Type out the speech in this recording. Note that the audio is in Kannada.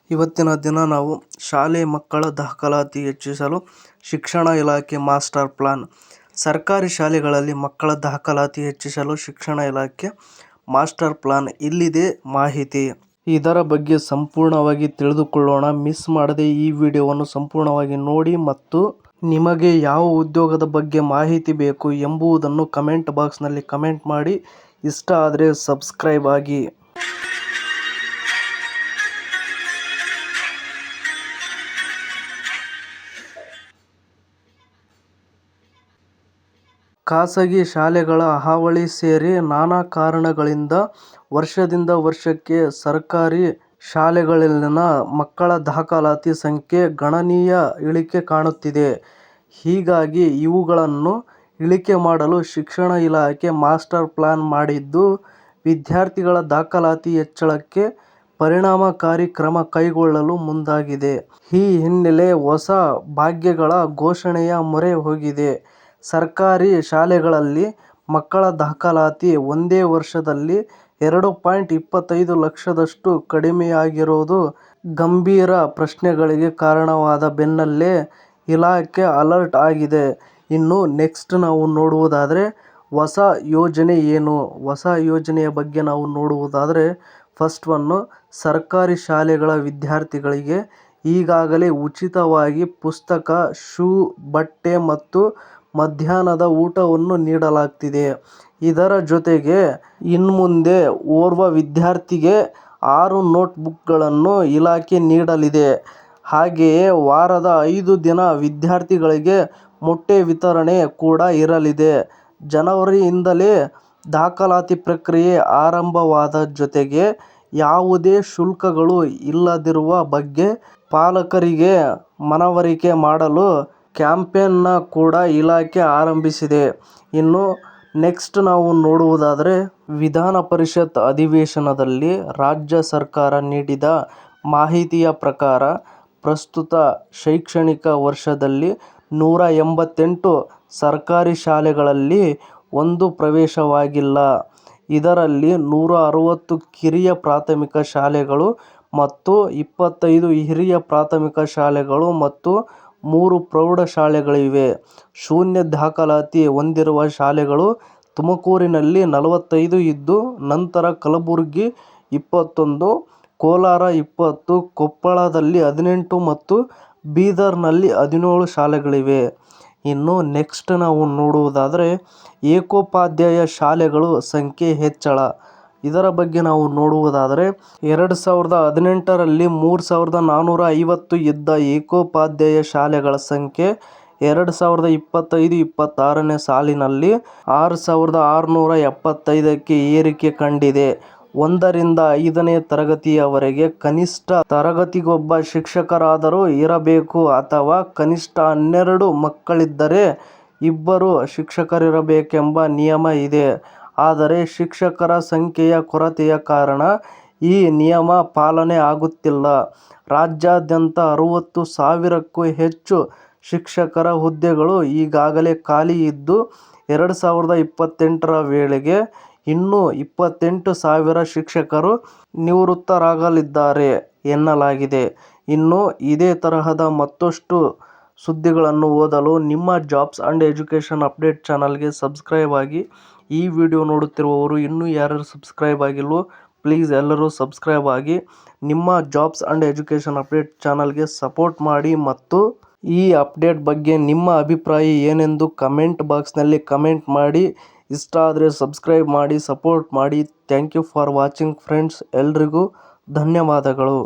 ಇವತ್ತಿನ ದಿನ ನಾವು ಶಾಲೆ ಮಕ್ಕಳ ದಾಖಲಾತಿ ಹೆಚ್ಚಿಸಲು ಶಿಕ್ಷಣ ಇಲಾಖೆ ಮಾಸ್ಟರ್ ಪ್ಲಾನ್. ಸರ್ಕಾರಿ ಶಾಲೆಗಳಲ್ಲಿ ಮಕ್ಕಳ ದಾಖಲಾತಿ ಹೆಚ್ಚಿಸಲು ಶಿಕ್ಷಣ ಇಲಾಖೆ ಮಾಸ್ಟರ್ ಪ್ಲಾನ್. ಇಲ್ಲಿದೆ ಮಾಹಿತಿ. ಇದರ ಬಗ್ಗೆ ಸಂಪೂರ್ಣವಾಗಿ ತಿಳಿದುಕೊಳ್ಳೋಣ. ಮಿಸ್ ಮಾಡದೆ ಈ ವಿಡಿಯೋವನ್ನು ಸಂಪೂರ್ಣವಾಗಿ ನೋಡಿ ಮತ್ತು ನಿಮಗೆ ಯಾವ ಉದ್ಯೋಗದ ಬಗ್ಗೆ ಮಾಹಿತಿ ಬೇಕು ಎಂಬುದನ್ನು ಕಮೆಂಟ್ ಬಾಕ್ಸ್ನಲ್ಲಿ ಕಮೆಂಟ್ ಮಾಡಿ. ಇಷ್ಟ ಆದರೆ ಸಬ್ಸ್ಕ್ರೈಬ್ ಆಗಿ. ಖಾಸಗಿ ಶಾಲೆಗಳ ಹಾವಳಿ ಸೇರಿ ನಾನಾ ಕಾರಣಗಳಿಂದ ವರ್ಷದಿಂದ ವರ್ಷಕ್ಕೆ ಸರ್ಕಾರಿ ಶಾಲೆಗಳಲ್ಲಿನ ಮಕ್ಕಳ ದಾಖಲಾತಿ ಸಂಖ್ಯೆ ಗಣನೀಯ ಇಳಿಕೆ ಕಾಣುತ್ತಿದೆ. ಹೀಗಾಗಿ ಇವುಗಳನ್ನು ಇಳಿಕೆ ಮಾಡಲು ಶಿಕ್ಷಣ ಇಲಾಖೆ ಮಾಸ್ಟರ್ ಪ್ಲಾನ್ ಮಾಡಿದ್ದು, ವಿದ್ಯಾರ್ಥಿಗಳ ದಾಖಲಾತಿ ಹೆಚ್ಚಳಕ್ಕೆ ಪರಿಣಾಮಕಾರಿ ಕ್ರಮ ಕೈಗೊಳ್ಳಲು ಮುಂದಾಗಿದೆ. ಈ ಹಿನ್ನೆಲೆ ಹೊಸ ಭಾಗ್ಯಗಳ ಘೋಷಣೆಯ ಮೊರೆ ಹೋಗಿದೆ. ಸರ್ಕಾರಿ ಶಾಲೆಗಳಲ್ಲಿ ಮಕ್ಕಳ ದಾಖಲಾತಿ ಒಂದೇ ವರ್ಷದಲ್ಲಿ 2.25 ಲಕ್ಷದಷ್ಟು ಕಡಿಮೆಯಾಗಿರುವುದು ಗಂಭೀರ ಪ್ರಶ್ನೆಗಳಿಗೆ ಕಾರಣವಾದ ಬೆನ್ನಲ್ಲೇ ಇಲಾಖೆ ಅಲರ್ಟ್ ಆಗಿದೆ. ಇನ್ನು ನೆಕ್ಸ್ಟ್ ನಾವು ನೋಡುವುದಾದರೆ ಹೊಸ ಯೋಜನೆ ಏನು? ಹೊಸ ಯೋಜನೆಯ ಬಗ್ಗೆ ನಾವು ನೋಡುವುದಾದರೆ ಫಸ್ಟ್ ಒನ್, ಸರ್ಕಾರಿ ಶಾಲೆಗಳ ವಿದ್ಯಾರ್ಥಿಗಳಿಗೆ ಈಗಾಗಲೇ ಉಚಿತವಾಗಿ ಪುಸ್ತಕ, ಶೂ, ಬಟ್ಟೆ ಮತ್ತು ಮಧ್ಯಾಹ್ನದ ಊಟವನ್ನು ನೀಡಲಾಗ್ತಿದೆ. ಇದರ ಜೊತೆಗೆ ಇನ್ಮುಂದೆ ಓರ್ವ ವಿದ್ಯಾರ್ಥಿಗೆ 6 ನೋಟ್ಬುಕ್ಗಳನ್ನು ಇಲಾಖೆ ನೀಡಲಿದೆ. ಹಾಗೆಯೇ ವಾರದ 5 ದಿನ ವಿದ್ಯಾರ್ಥಿಗಳಿಗೆ ಮೊಟ್ಟೆ ವಿತರಣೆ ಕೂಡ ಇರಲಿದೆ. ಜನವರಿಯಿಂದಲೇ ದಾಖಲಾತಿ ಪ್ರಕ್ರಿಯೆ ಆರಂಭವಾದ ಜೊತೆಗೆ ಯಾವುದೇ ಶುಲ್ಕಗಳು ಇಲ್ಲದಿರುವ ಬಗ್ಗೆ ಪಾಲಕರಿಗೆ ಮನವರಿಕೆ ಮಾಡಲು ಕ್ಯಾಂಪೇನ್ನ ಕೂಡ ಇಲಾಖೆ ಆರಂಭಿಸಿದೆ. ಇನ್ನು ನೆಕ್ಸ್ಟ್ ನಾವು ನೋಡುವುದಾದರೆ ವಿಧಾನ ಪರಿಷತ್ ಅಧಿವೇಶನದಲ್ಲಿ ರಾಜ್ಯ ಸರ್ಕಾರ ನೀಡಿದ ಮಾಹಿತಿಯ ಪ್ರಕಾರ ಪ್ರಸ್ತುತ ಶೈಕ್ಷಣಿಕ ವರ್ಷದಲ್ಲಿ 188 ಸರ್ಕಾರಿ ಶಾಲೆಗಳಲ್ಲಿ ಒಂದು ಪ್ರವೇಶವಾಗಿಲ್ಲ. ಇದರಲ್ಲಿ 160 ಕಿರಿಯ ಪ್ರಾಥಮಿಕ ಶಾಲೆಗಳು ಮತ್ತು 25 ಹಿರಿಯ ಪ್ರಾಥಮಿಕ ಶಾಲೆಗಳು ಮತ್ತು 3 ಪ್ರೌಢಶಾಲೆಗಳಿವೆ. ಶೂನ್ಯ ದಾಖಲಾತಿ ಹೊಂದಿರುವ ಶಾಲೆಗಳು ತುಮಕೂರಿನಲ್ಲಿ 45 ಇದ್ದು, ನಂತರ ಕಲಬುರಗಿ 21, ಕೋಲಾರ 20, ಕೊಪ್ಪಳದಲ್ಲಿ 18 ಮತ್ತು ಬೀದರ್ನಲ್ಲಿ 17 ಶಾಲೆಗಳಿವೆ. ಇನ್ನು ನೆಕ್ಸ್ಟ್ ನಾವು ನೋಡುವುದಾದರೆ ಏಕೋಪಾಧ್ಯಾಯ ಶಾಲೆಗಳು ಸಂಖ್ಯೆ ಹೆಚ್ಚಳ. ಇದರ ಬಗ್ಗೆ ನಾವು ನೋಡುವುದಾದರೆ 2018ರಲ್ಲಿ 3450 ಇದ್ದ ಏಕೋಪಾಧ್ಯಾಯ ಶಾಲೆಗಳ ಸಂಖ್ಯೆ 2025-26ನೇ ಸಾಲಿನಲ್ಲಿ 6675ಕ್ಕೆ ಏರಿಕೆ ಕಂಡಿದೆ. 1ರಿಂದ 5ನೇ ತರಗತಿಯವರೆಗೆ ಕನಿಷ್ಠ ತರಗತಿಗೊಬ್ಬ ಶಿಕ್ಷಕರಾದರೂ ಇರಬೇಕು ಅಥವಾ ಕನಿಷ್ಠ 12 ಮಕ್ಕಳಿದ್ದರೆ 2 ಶಿಕ್ಷಕರಿರಬೇಕೆಂಬ ನಿಯಮ ಇದೆ. ಆದರೆ ಶಿಕ್ಷಕರ ಸಂಖ್ಯೆಯ ಕೊರತೆಯ ಕಾರಣ ಈ ನಿಯಮ ಪಾಲನೆ ಆಗುತ್ತಿಲ್ಲ. ರಾಜ್ಯಾದ್ಯಂತ 60,000ಕ್ಕೂ ಹೆಚ್ಚು ಶಿಕ್ಷಕರ ಹುದ್ದೆಗಳು ಈಗಾಗಲೇ ಖಾಲಿ ಇದ್ದು, 2028ರ ವೇಳೆಗೆ ಇನ್ನೂ 28,000 ಶಿಕ್ಷಕರು ನಿವೃತ್ತರಾಗಲಿದ್ದಾರೆ ಎನ್ನಲಾಗಿದೆ. ಇನ್ನು ಇದೇ ತರಹದ ಮತ್ತಷ್ಟು ಸುದ್ದಿಗಳನ್ನು ಓದಲು ನಿಮ್ಮ ಜಾಬ್ಸ್ ಅಂಡ್ ಎಜುಕೇಷನ್ ಅಪ್ಡೇಟ್ ಚಾನಲ್ಗೆ ಸಬ್ಸ್ಕ್ರೈಬ್ ಆಗಿ. ಈ ವಿಡಿಯೋ ನೋಡುತ್ತಿರುವವರು ಇನ್ನೂ ಯಾರ್ಯಾರು ಸಬ್ಸ್ಕ್ರೈಬ್ ಆಗಿಲ್ವೋ ಪ್ಲೀಸ್ ಎಲ್ಲರೂ ಸಬ್ಸ್ಕ್ರೈಬ್ ಆಗಿ ನಿಮ್ಮ ಜಾಬ್ಸ್ ಅಂಡ್ ಎಜುಕೇಷನ್ ಅಪ್ಡೇಟ್ ಚಾನಲ್ಗೆ ಸಪೋರ್ಟ್ ಮಾಡಿ. ಮತ್ತು ಈ ಅಪ್ಡೇಟ್ ಬಗ್ಗೆ ನಿಮ್ಮ ಅಭಿಪ್ರಾಯ ಏನೆಂದು ಕಮೆಂಟ್ ಬಾಕ್ಸ್ನಲ್ಲಿ ಕಮೆಂಟ್ ಮಾಡಿ. ಇಷ್ಟ ಆದರೆ ಸಬ್ಸ್ಕ್ರೈಬ್ ಮಾಡಿ, ಸಪೋರ್ಟ್ ಮಾಡಿ. Thank you for watching friends. ಎಲ್ರಿಗೂ ಧನ್ಯವಾದಗಳು.